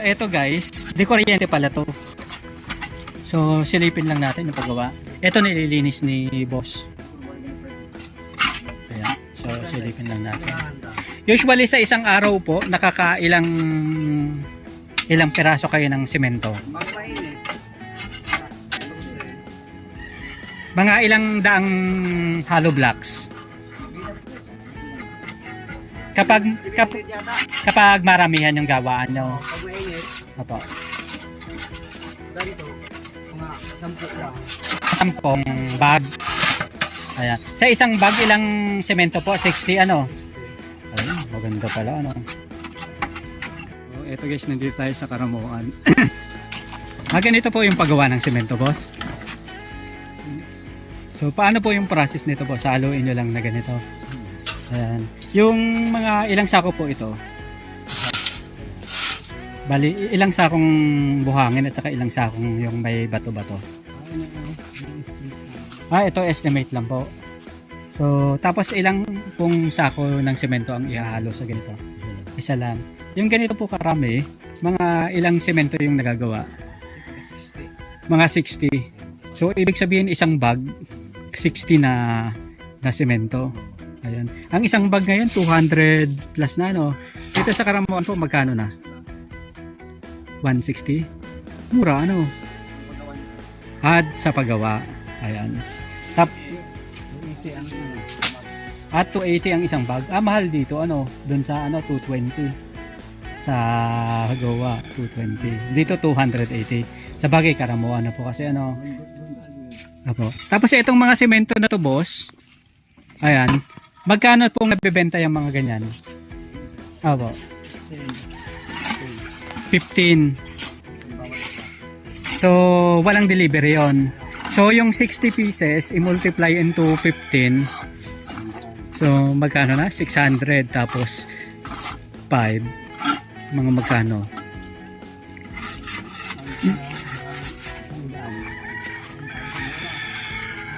eto guys, di kuryente pala to. So, silipin lang natin yung paggawa. Ito nililinis ni boss. Ayan. So, silipin lang natin. Usually sa isang araw po, nakakailang ilang piraso kayo ng semento? Mga ilang daang hollow blocks? Kapag maramihan yung gawaan nyo. Pag mainit, Opo. ganito, mga 10 lang. 10 bag. Ayan. Sa isang bag, ilang semento po? 60 ano? Ayun, maganda pala ano. So, eto guys, nandito tayo sa Karamuan. Ganito po yung paggawa ng semento, boss. So, paano po yung process nito, boss? Haluin nyo lang na ganito. Ayan. Yung mga ilang sako po ito? Bali, ilang sakong buhangin at saka ilang sakong yung may bato-bato? Ito estimate lang po. So, tapos ilang pong sako ng semento ang ihahalo sa ganito? Isa lang. Yung ganito po karami, mga ilang semento yung nagagawa? Mga 60. So, ibig sabihin isang bag, 60 na semento. Ayan. Ang isang bag ngayon, 200 plus na, no? Dito sa Karamuan po, magkano na? 160? Mura, ano? At sa paggawa. Ayan. At 280 ang isang bag. Mahal dito, ano? Doon sa, 220. Sa gawa, 220. Dito, 280. Sa bagay, Karamuan na po kasi, ano? Apo. Tapos, itong mga semento na to, boss. Ayan. Magkano pong nabibenta yung mga ganyan? Apo. 15. So, walang delivery yon. So, yung 60 pieces, i-multiply into 15. So, magkano na? 600. Tapos, 5. Mga magkano?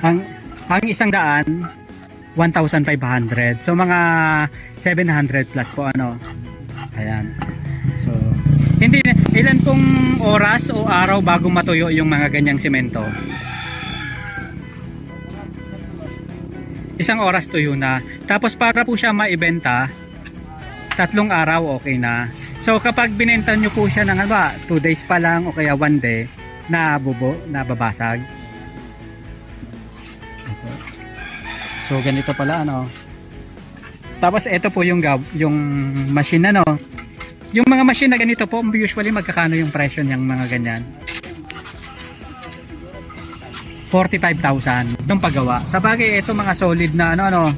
Ang isang daan, 1,500. So, mga 700 plus po, ano? Ayan. So, ilan pong oras o araw bago matuyo yung mga ganyang semento? Isang oras tuyo na. Tapos para po siya maibenta, 3 araw okay na. So kapag binenta nyo po siya ng 2 days pa lang o kaya 1 day, nababasag. So ganito pala, ano. Tapos ito po yung machine, ano. Yung mga machine na ganito po, usually magkakano yung presyo niyang mga ganyan? 45,000 nung paggawa. Sa bagay, ito mga solid na ano.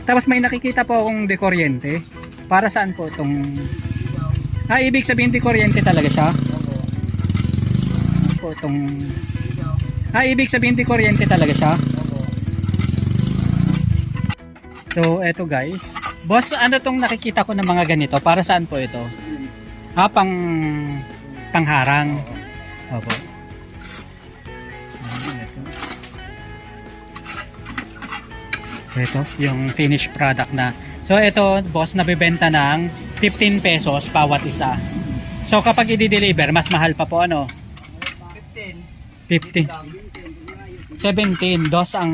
Tapos may nakikita po akong dekuryente. Para saan po itong... ibig sabihin dekuryente talaga siya? Po itong... ibig sabihin dekuryente talaga siya? So, eto guys. Boss, ano tong nakikita ko ng mga ganito? Para saan po ito? Pangharang. Opo. Ito, yung finished product na. So, ito, boss, nabibenta ng 15 pesos bawat isa. So, kapag i-deliver, mas mahal pa po, ano? 15. 17, dos ang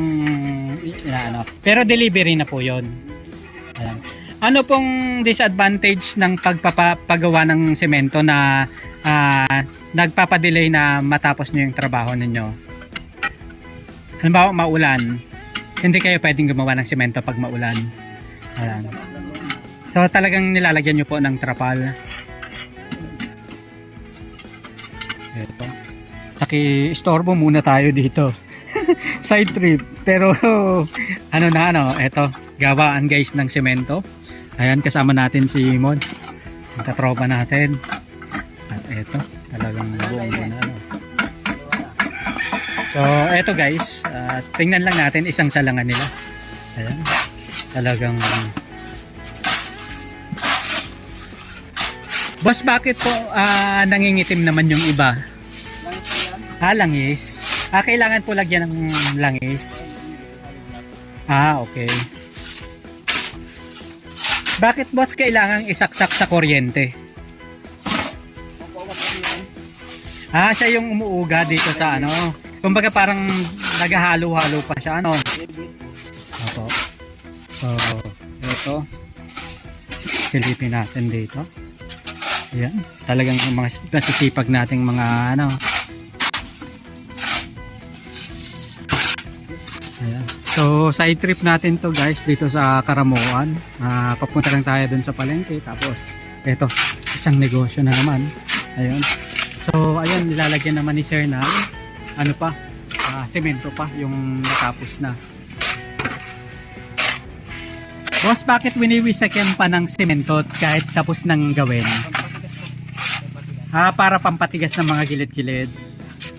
ano. Pero delivery na po 'yon. Ayan. Ano pong disadvantage ng pagpapagawa ng semento na nagpapadelay na matapos niyo yung trabaho ninyo? Halimbawa, maulan. Hindi kayo pwedeng gumawa ng semento pag maulan. Ayan. So talagang nilalagyan niyo po ng trapal. Ito. Naki-istorbo muna tayo dito. Side trip. Pero eto, gawaan guys ng semento. Ayan, kasama natin si Mod, ang katropa natin. At eto, talagang buong na ano. So eto guys, tingnan lang natin isang salangan nila. Ayan, talagang boss, bakit po nangingitim naman yung iba? Langis. Kailangan po lagyan ng langis. Okay. Bakit boss kailangan isaksak sa kuryente? Siya yung umuuga dito sa ano. Kumbaga parang naghahalo-halo pa siya, ano. Opo. So, ito. Silipin natin dito. Ayan. Talagang mga nasisipag nating mga ano. Ayan. So, side trip natin to guys dito sa Karamuan. Papunta lang tayo dun sa palengke. Tapos, ito. Isang negosyo na naman. Ayun. So, ayun. Nilalagyan naman ni Sir na ano pa. Semento pa yung natapos na. Boss, bakit winiwisakin pa ng semento kahit tapos nang gawin? Para pampatigas ng mga gilid-gilid.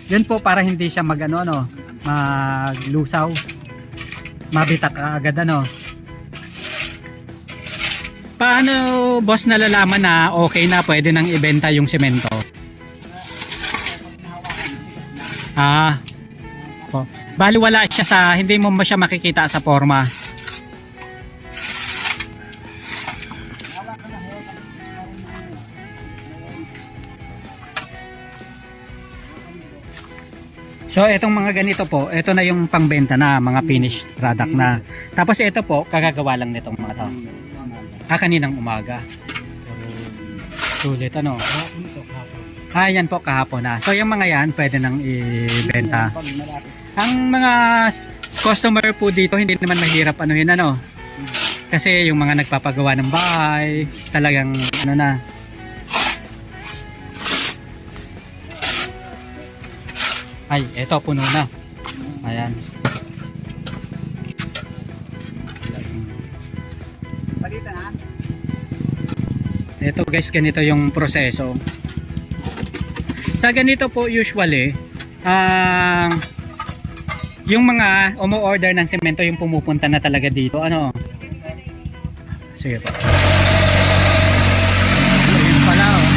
Yun po para hindi siya maglusaw. Mabitak agad ano. Paano boss nalalaman na okay na pwede nang ibenta yung semento? Po. Bali wala siya sa, hindi mo siya makikita sa forma. So itong mga ganito po, ito na yung pangbenta na, mga finished product na. Tapos ito po, kagagawa lang nitong mga to. Kaninang umaga. Sulit ano. Yan po kahapon na. So yung mga yan, pwede nang ibenta. Ang mga customer po dito, hindi naman mahirap anuhin ano. Kasi yung mga nagpapagawa ng bahay, talagang ano na. Ay, eto puno na. Ayan. Eto guys, ganito yung proseso. Sa ganito po usually, yung mga umu-order ng semento yung pumupunta na talaga dito. Ano? Sige po. Ayun pala oh.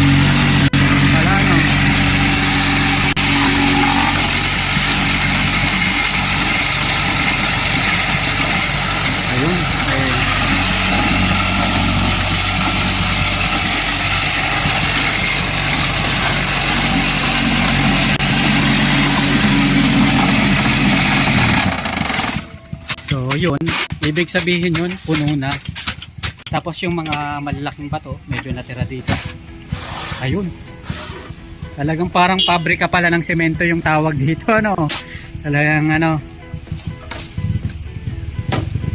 Pala no. Ayun. So yun, ibig sabihin yun, puno na. Tapos yung mga malalaking bato, medyo natira dito. Ayun. Talagang parang pabrika pala ng semento yung tawag dito, ano. Talagang ano.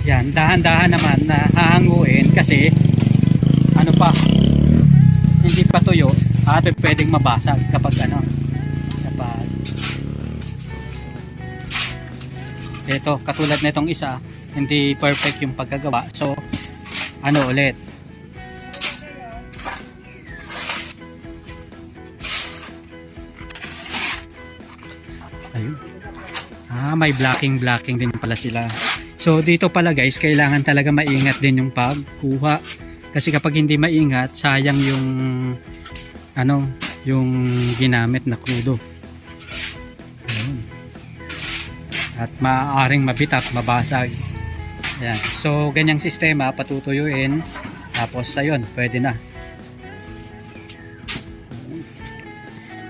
Yan, dahan-dahan naman na hahanguin kasi ano pa, hindi pa tuyo at pwedeng mabasag kapag ano, kapag ito, katulad nitong isa, hindi perfect yung pagkagawa. So, ano ulit? Ayun. May blocking din pala sila. So, dito pala guys, kailangan talaga maingat din yung pagkuha. Kasi kapag hindi maingat, sayang yung ano, yung ginamit na krudo. At maaaring mabitak, mabasag. Ayan. So ganyang sistema patutuyuin, tapos ayun, pwede na.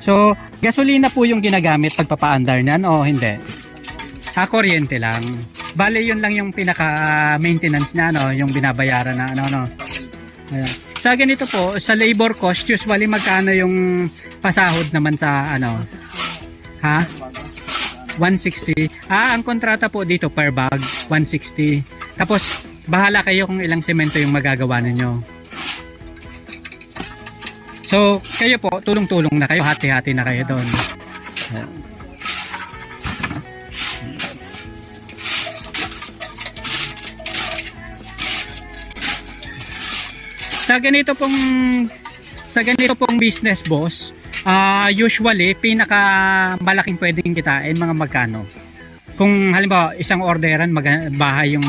So gasolina po yung ginagamit pagpapaandar niyan o hindi? Kuryente lang. Bale yun lang yung pinaka maintenance niya, no, yung binabayaran na ano. Ayan. Sa ganito po, sa labor cost usually magkano yung pasahod naman sa ano? 160. Ang kontrata po dito per bag 160. Tapos bahala kayo kung ilang semento yung magagawa ninyo. So kayo po, tulong-tulong na kayo, hati-hati na kayo doon. Sa ganito pong business boss, usually pinaka malaking pwedeng kitain mga magkano. Kung halimbawa isang orderan, bahay yung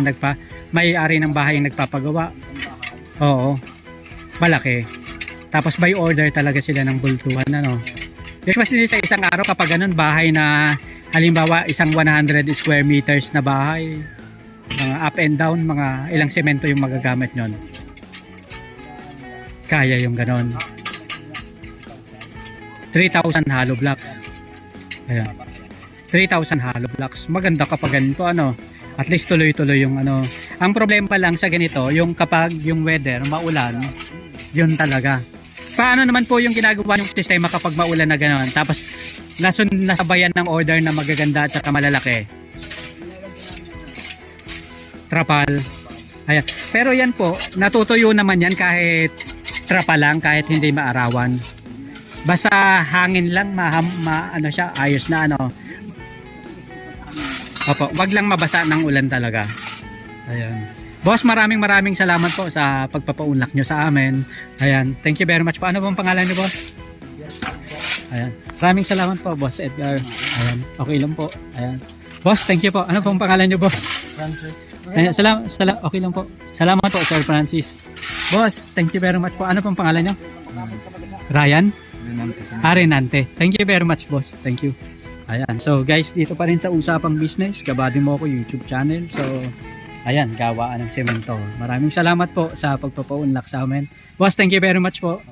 may-ari ng bahay yung nagpapagawa. Oo. Malaki. Tapos by order talaga sila ng bultuhan, ano. Usually sa isang araw kapag ganun, bahay na halimbawa isang 100 square meters na bahay, up and down, mga ilang semento yung magagamit nyon. Kaya yung ganon. 3,000 hollow blocks. Ayan. 3,000 hollow blocks. Maganda kapag ganito, ano. At least tuloy-tuloy yung ano. Ang problema lang sa ganito, yung kapag yung weather maulan, yun talaga. Paano naman po yung ginagawa ng sistema kapag maulan na gano'n? Tapos nasabayan ng order na magaganda at saka malalaki. Trapal. Ayan. Pero yan po, natutuyo naman yan kahit trapa lang, kahit hindi maarawan. Basta hangin lang, ano siya, ayos na ano. Opo, wag lang mabasa ng ulan talaga. Ayan. Boss, maraming salamat po sa pagpapaunlak nyo sa amin. Ayan, thank you very much po. Ano pong pangalan niyo, boss? Ayan. Maraming salamat po, Boss Edgar. Ayan, okay lang po. Ayan. Boss, thank you po. Ano pong pangalan niyo, boss? Francis. Ayan, okay lang po. Salamat po, Sir Francis. Boss, thank you very much po. Ano pong pangalan niyo? Ryan? Renante. Thank you very much, boss. Thank you. Ayan. So, guys, dito pa rin sa Usapang Business, Kabady mo ako YouTube channel. So, ayan, gawaan ng semento. Maraming salamat po sa pagpapaunlak sa amin. Boss, thank you very much po.